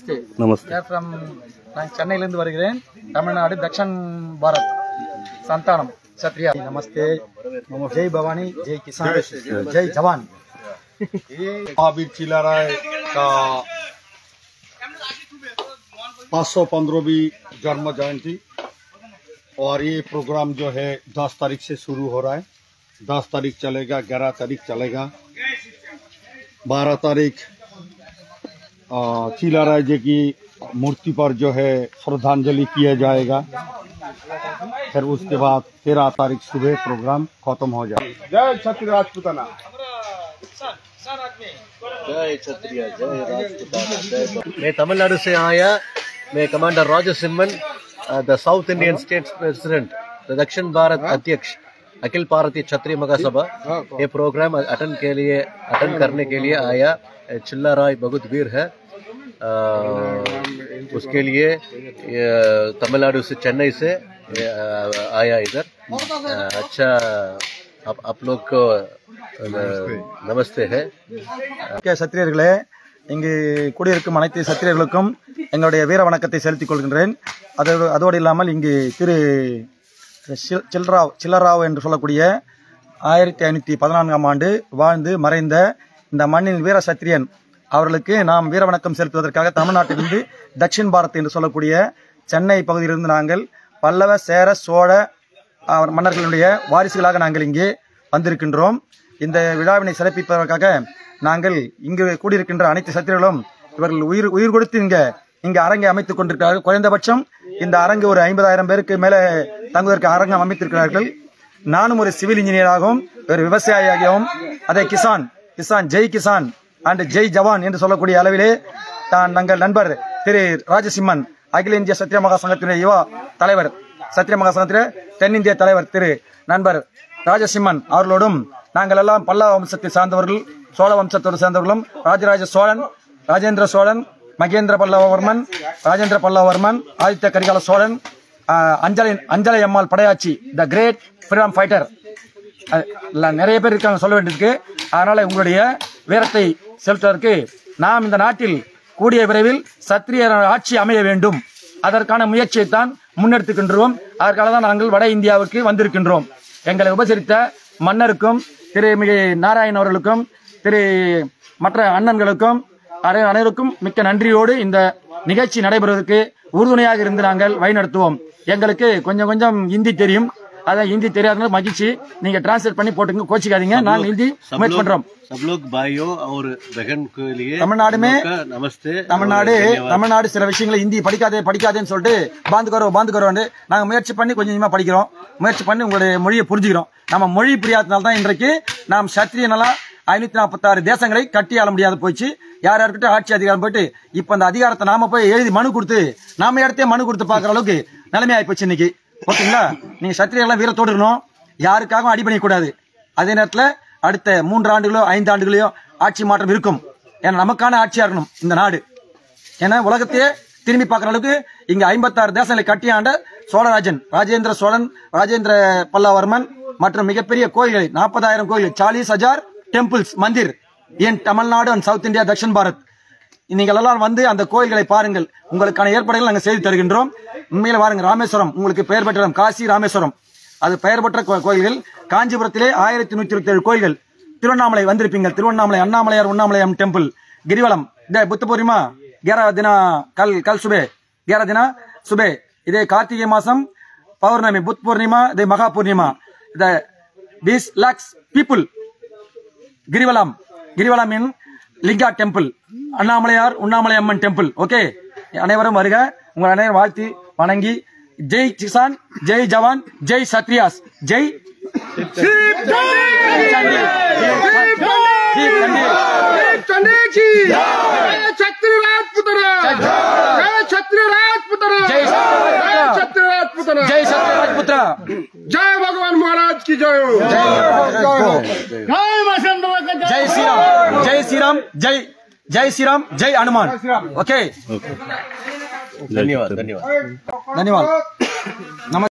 Namaste. Namaste. I am from Chennai. Tamil Nadu, Dakshin Bharat. Santanam. Kshatriya. Namaste. Jai Bhavani, Jai Kisan, Jai Jawan. Mahavir चिल्ला रहा है का 515वीं जन्म जयंती और ये प्रोग्राम जो है 10 तारीख से शुरू हो रहा है। 10 तारीख चलेगा, 11 तारीख चलेगा, 12 तारीख चिल्ला राय जी की मूर्ति पर जो है श्रद्धांजलि किया जाएगा। फिर उसके बाद 13 तारीख सुबह प्रोग्राम खत्म हो जाएगा। जय छत्री राजपूताना। जय क्षत्रिय, जय राजपूताना। मैं तमिलनाडु से आया। मैं commander Raja Simman, the south Indian states president, the Dakshin Bharat अध्यक्ष, अखिल भारतीय क्षत्रिय महासभा। ये प्रोग्राम अटेंड करने के लिए आया। चिल्ला राय बहुत वीर है, उसके लिए तमिलनाडु से, चेन्नई से आया इधर। अच्छा, आप लोग को நமஸ்தே. சத்திரியர்களே, இங்கு கூடியிருக்கும் அனைத்து சத்திரியர்களுக்கும் எங்களுடைய வீர வணக்கத்தை செலுத்திக் கொள்கின்றேன். அதோடு இல்லாமல் இங்கு திரு சில்லராவ் என்று சொல்லக்கூடிய 1514ஆம் ஆண்டு வாழ்ந்து மறைந்த இந்த மண்ணின் வீர சத்திரியன் அவர்களுக்கு நாம் வீர வணக்கம் செலுத்துவதற்காக தமிழ்நாட்டிலிருந்து தட்சிண் பாரத் என்று சொல்லக்கூடிய சென்னை பகுதியிலிருந்து நாங்கள் பல்லவ, சேர, சோழ மன்னர்களுடைய வாரிசுகளாக நாங்கள் இங்கே வந்திருக்கின்றோம். இந்த விழாவினை சிறப்பிப்பதற்காக நாங்கள் இங்கு கூடியிருக்கின்ற அனைத்து சத்திரியர்களும் இவர்கள் உயிர் கொடுத்து இங்க அரங்கை அமைத்துக் கொண்டிருக்கிறார்கள். குறைந்தபட்சம் இந்த அரங்கு ஒரு 50,000 பேருக்கு மேல தங்குவதற்கு அரங்கம் அமைத்திருக்கிறார்கள். நானும் ஒரு சிவில் இன்ஜினியராகவும் ஒரு விவசாயியாகவும் அதை கிசான் ஜெய் கிசான் அண்ட் ஜெய் ஜவான் என்று சொல்லக்கூடிய அளவிலே தங்கள் நண்பர் திரு ராஜசிம்மன், அகில இந்திய சத்திரிய மகா சங்கத்தினுடைய யுவ தலைவர், சத்திரிய மகா சங்கத்தினுடைய தென்னிந்திய தலைவர் திரு நண்பர் ராஜசிம்மன் அவர்களோடும் நாங்கள் எல்லாம் பல்லவ வம்சத்தை சார்ந்தவர்கள், சோழ வம்சத்தோடு சேர்ந்தவர்களும், Rajaraja Cholan, Rajendra Cholan, Mahendra Pallavavarman, Rajendra Pallavavarman, Aditya Karikala Cholan, Anjalai Ammal Padayachi, the great freedom fighter, நிறைய பேர் இருக்காங்க சொல்ல வேண்டியிருக்கு. அதனால உங்களுடைய வீரத்தை செலுத்துவதற்கு நாம் இந்த நாட்டில் கூடிய விரைவில் சத்திரிய ஆட்சி அமைய வேண்டும். அதற்கான முயற்சியை தான் முன்னெடுத்துக்கின்றோம். அதற்காக தான் நாங்கள் வட இந்தியாவுக்கு வந்திருக்கின்றோம். எங்களை உபசரித்த மன்னருக்கும், திரு நாராயண் அவர்களுக்கும், திரு மற்ற அண்ணன்களுக்கும் அனைவருக்கும் மிக்க நன்றியோடு இந்த நிகழ்ச்சி நடைபெறுவதற்கு உறுதுணையாக இருந்து நாங்கள் வழிநடத்துவோம். எங்களுக்கு கொஞ்சம் ஹிந்தி தெரியும். அதான் ஹிந்தி தெரியாத மகிழ்ச்சி. நீங்க டிரான்ஸ்லேட் பண்ணி போட்டுங்க, கோச்சிக்காதீங்க. நாங்க ஹிந்தி முயற்சி பண்றோம். தமிழ்நாடு சில விஷயங்களை ஹிந்தி படிக்காதேன்னு சொல்லிட்டு பாந்துக்கரோன்னு நாங்க முயற்சி பண்ணி கொஞ்சமா படிக்கிறோம். முயற்சி பண்ணி உங்களுடைய மொழியை புரிஞ்சுக்கிறோம். நம்ம மொழி புரியாதனால்தான் இன்றைக்கு நாம் சத்திரியனலா 546 தேசங்களை கட்டி ஆள முடியாது போச்சு. யார்கிட்ட ஆட்சி அதிகாரம் போயிட்டு இப்ப அந்த அதிகாரத்தை நாம போய் எழுதி மனு கொடுத்து நாம இடத்தையே மனு கொடுத்து பாக்குற அளவுக்கு நிலைமை ஆயிப்போச்சு இன்னைக்கு. ஓகேங்களா? நீங்க சத்திரியெல்லாம் வீரத்தோடு இருக்கணும், யாருக்காகவும் அடிபணிய கூடாது. அதே நேரத்தில் அடுத்த 3 ஆண்டுகளோ 5 ஆண்டுகளோ ஆட்சி மாற்றம் இருக்கும். ஏன்னா நமக்கான ஆட்சியா இருக்கணும் இந்த நாடு. ஏன்னா உலகத்தையே திரும்பி பார்க்குற அளவுக்கு இங்க 56 தேசங்களை கட்டியாண்ட சோழராஜன், ராஜேந்திர சோழன், ராஜேந்திர பல்லவர்மன் மற்றும் மிகப்பெரிய கோயில்களை 40,000 கோயில், 40,000 temples mandir in Tamil Nadu and south India, Dakshin Bharat. நீங்கள் எல்லாம் வந்து அந்த கோயில்களை பாருங்கள். உங்களுக்கான ஏற்பாடுகள் நாங்கள் செய்து தருகின்றோம். உண்மையில பாருங்க, ராமேஸ்வரம் உங்களுக்கு பெயர் பெற்ற காசி ராமேஸ்வரம், அது பெயர் பெற்ற கோயில்கள். காஞ்சிபுரத்திலே 1127 கோயில்கள். திருவண்ணாமலை வந்திருப்பீங்க, திருவண்ணாமலை அண்ணாமலையார் உண்ணாமலையம் டெம்பிள். கிரிவலம் புத்த பூர்ணிமா 11 தின கல் சுபே 11 தின சுபே. இதே கார்த்திகை மாசம் பௌர்ணமி புத் பூர்ணிமா, இதே மகா பூர்ணிமா. 20 lakhs people கிரிவலம் இன் லிங்கா டெம்பிள், அண்ணாமலையார் உண்ணாமலை அம்மன் டெம்பிள். ஓகே, அனைவரும் வருக. உங்கள் அனைவரும் வாழ்த்தி வணங்கி ஜெய் கிசான், ஜெய் ஜவான், ஜெய் சத்ரியாஸ், ஜெய் जय भगवान महाराज की जय। जय श्री राम, जय हनुमान। ओके, धन्यवाद। धन्यवाद।